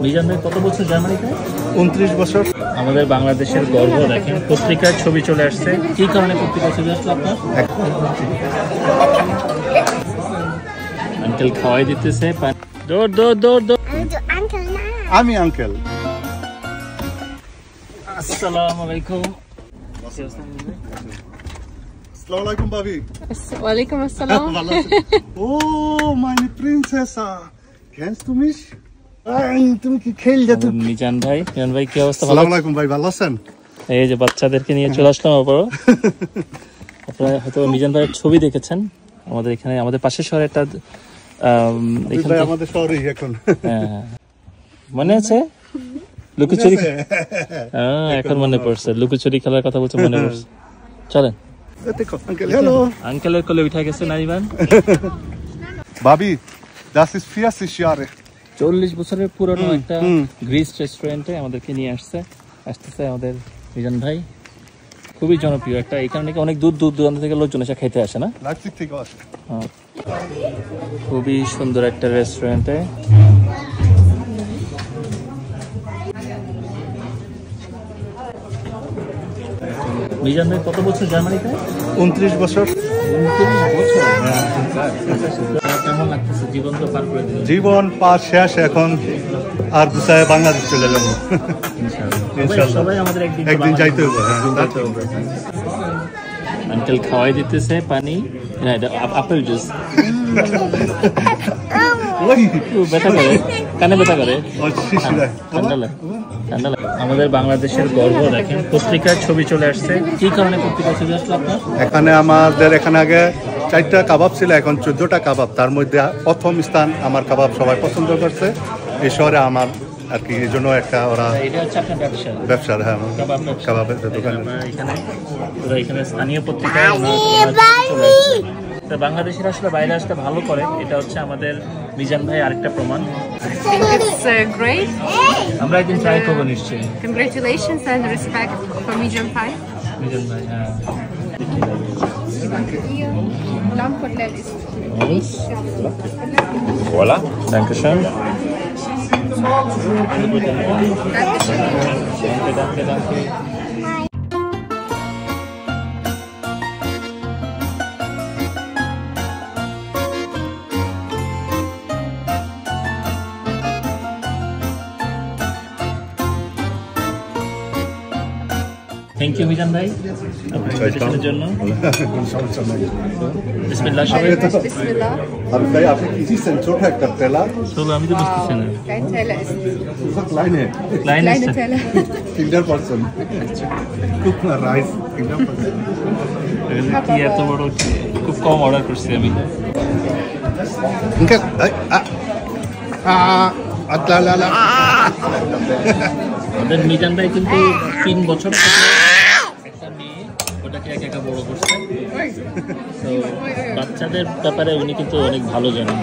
মিজান ভাই কত বছর জার্মানিতে? 29 বছর। আমাদের বাংলাদেশের গর্ব দেখেন, পত্রিকায় ছবি চলে আসছে। কি কারণে পত্রিকায় ছবি আসলো আপনার? আঙ্কেল খাওয়াই দিতেছে। দৌড় দৌড় দৌড় দৌড়। আমি আঙ্কেল। আসসালামু আলাইকুম। Assalamu alaikum, Babi. Walaikum assalam. Oh, meine Prinzessa. Kennst du mich? তুমি কি খেললে তো? মিজান ভাই কি অবস্থা? আসসালামু আলাইকুম ভাই, ভালো আছেন? এই যে বাচ্চাদেরকে নিয়ে চলে আসলাম আবার। আপনারা হয়তো মিজান ভাইয়ের ছবি দেখেছেন আমাদের এখানে, আমাদের পাশের শহরে একটা এখানে আমাদের শহরে এখন। মনে আছে লুকোচুরি? এখন মনে পড়ছে, লুকোচুরি খেলার কথা বলছে, মনে পড়ছে। চলেন। হ্যালো আঙ্কেলের কোলে উঠে গেছে নারিমান। ভাবি, das ist 40 Jahre। 40 বছরের পুরনো একটা গ্রিস রেস্টুরেন্টে আমাদেরকে নিয়ে আসতেছে আমাদের মিজান ভাই। খুবই জনপ্রিয় একটা, এই কারণে অনেক দূর দূরান্ত থেকে লোকজন এসে খেতে আসে না? লাইপজিগ থেকে আসে। খুবই সুন্দর একটা রেস্টুরেন্টে। মিজান ভাই কত বছর জার্মানিতে? 29 বছর। 29 বছর। কেমন লাগতেছে? জীবন তো পার করে দিলেন। জীবন পার শেষ, এখন আর গুছায় বাংলাদেশ চলে যাবো ইনশাআল্লাহ। সবাই আমাদের একদিন যাইতে হবে। আঙ্কেল খাওয়াই দিতেছে পানি, না এটা আপেল জুস। ব্যথা করে, কানে ব্যথা করে, ঠান্ডা লাগে। আমাদের বাংলাদেশের গর্ব দেখেন, পত্রিকায় ছবি চলে আসছে। কি কারণে পত্রিকায় ছবি আসলো আপনার? এখানে আমাদের এখানে আগে 4টা কাবাব ছিল, এখন 14টা কাবাব। তার মধ্যে প্রথম স্থান আমার কাবাব সবাই পছন্দ করছে এই শহরে আমার আর কি। এই জন্য একটা ওরা এটা হচ্ছে আপনার ব্যবসার। হ্যাঁ, কাবাবের দোকান। এখানে স্থানীয় পত্রিকায় বাংলাদেশের আসলে বাইরে আসতে ভালো করে, এটা হচ্ছে আমাদের মিজান ভাই আরেকটা প্রমাণ। It's great. আমরা একদিন ট্রাই করবো নিশ্চয়ই। Congratulations and respect for Mijan Pai. Mizan ভাই, হ্যাঁ। Lammkotelett ist. Voilà. Dankeschön. Danke. Thank you Mizan ভাই আপনার জন্য। বিসমিল্লাহ সবাই। Bismillah. আমি ভাই, আপনি কি দিচ্ছেন? ছোট একটা তেলা। চলো, আমি তো বুঝতেছি না। Dein Teller ist লাইনে kleine Teller. 100%। কুক না রাইস 100%। কি এত বড়, খুব কম অর্ডার করছি আমি। আমাদের মিজান ভাই কিন্তু 3 বছর একটা মেয়ে, ওটাকে একা বড় করছে। তো বাচ্চাদের ব্যাপারে উনি কিন্তু অনেক ভালো জানেন।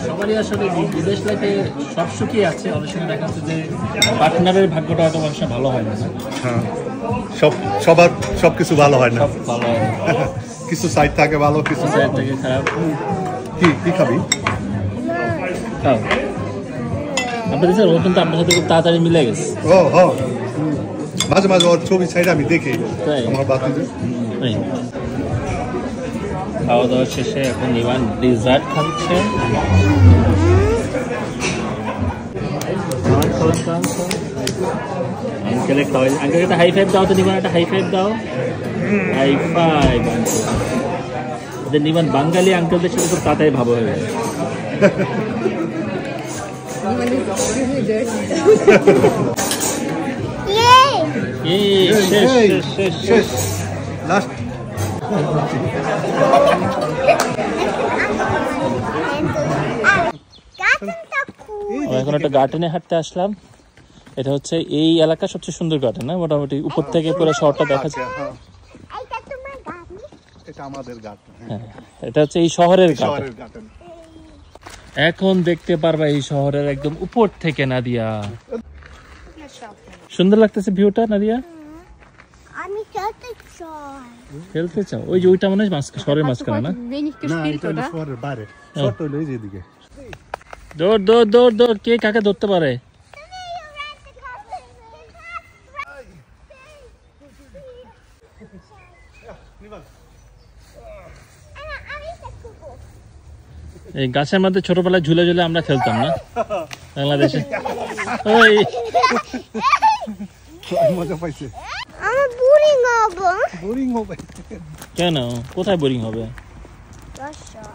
সবারই আসলে বিদেশ লাইফে সব সুখী আছে, অনেক সময় দেখা যাচ্ছে যে পার্টনারের ভাগ্যটা হয়তো অনেক সময় ভালো হয় না। হ্যাঁ, সবার সবকিছু ভালো হয় না, সব ভালো হয় না। কিছু সাইড থাকে ভালো, কিছু সাইড থেকে খারাপ। কি খাবি? খাও। আপনাদের স্যার ও কিন্তু আপনার সাথে খুব তাড়াতাড়ি মিলে গেছে। মাঝে মাঝে ওর ছবি সাইড আমি দেখি আমার বাতিতে। খাওয়া দাওয়া শেষে এখন ইভান ডিজার্ট খাচ্ছে। আঙ্কেলে খাওয়াই, আঙ্কেল একটা হাই ফাইভ দাও তো। নিবান একটা হাই ফাইভ দাও। High five. ওদের নিবান বাঙালি আঙ্কেলদের সাথে খুব তাড়াতাড়ি ভাব হয়ে গেছে। শেষ লাস্ট। এখন একটা গার্ডেনে হাঁটতে আসলাম। এটা হচ্ছে এই এলাকার সবচেয়ে সুন্দর গার্ডেন, না মোটামুটি উপর থেকে পুরো শহরটা দেখা যায়। এটা হচ্ছে এই শহরের গার্ডেন। এখন দেখতে পারবা এই শহরের একদম উপর থেকে নাদিয়া। সুন্দর লাগতেছে ভিউটা নাদিয়া। আমি খেলতে চাও? ওই যে ওইটা মনে হয় শহরের মাঝখানে না? Wenig gespielt, oder? দৌড় দৌড় দৌড় দৌড়, কে কাকে ধরতে পারে? এই গাছের মধ্যে ছোটবেলায় ঝুলে ঝুলে আমরা খেলতাম না বাংলাদেশে? ওই মজা পাইছে। আমার বোরিং হবে। বোরিং হবে কেন? কোথায় বোরিং হবে?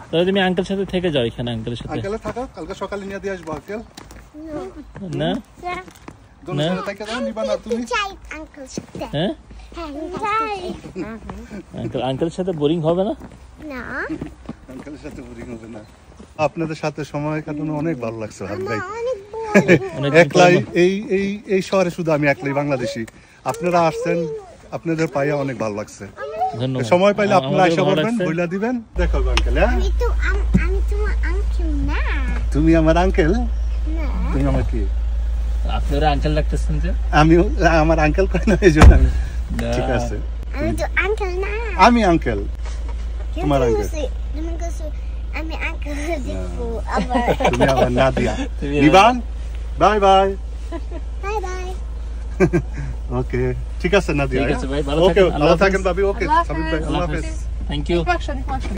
তাহলে তুমি আঙ্কেল সাথে থেকে যাও এখানে, আঙ্কেলের সাথে। আঙ্কেলে থাকো, কালকে সকালে নিয়ে দিয়ে আসবো আঙ্কেল। না দোনো সাথে থেকে যাও, নিবা না তুমি? চাই আঙ্কেল সাথে। হ্যাঁ, চাই। আঙ্কেলের সাথে বোরিং হবে না? না, আঙ্কেলের সাথে বোরিং হবে না। আপনাদের সাথে সময় কাটানো অনেক ভালো লাগছে হাবিব ভাই। অনেক বোরিং। অনেক একলাই এই শহরে শুধু আমি একলাই বাংলাদেশি। আপনারা আসছেন, আপনাদের পাইয়া অনেক ভালো লাগছে। ধন্যবাদ। সময় পাইলে আপনারা আমাদেরও এসে ভালো বলবেন, লাগছে। বইলা দিবেন, দেখো আঙ্কেল। হ্যাঁ, আমি তোমার আঙ্কেল না। তুমি আমার আঙ্কেল, না। তুমি আমার কি? আপনারা আঙ্কেল ডাকতেছেন যে? আমি আমার আঙ্কেল কই না, এই জন্য আমি। ঠিক আছে, আমি তো আঙ্কেল না। আমি আঙ্কেল, তোমার আঙ্কেল। তুমি কাছে আমি আঙ্কেল দেখবো আবার। তুমি আমার নাদিয়া। নিবান, bye bye. Bye bye. Okay, ঠিক আছে নাদিয়া। ঠিক আছে ভাই, ভালো ওকে, থাকেন, আল্লাহ ভালো হাফেজ। থাকেন ভাবি। ওকে, আল্লাহ সাবিত ভাই, হাফেজ। আল্লাহ আল্লাহ হাফেজ। হাফেজ। Thank you. Ik mag zo, ik mag zo.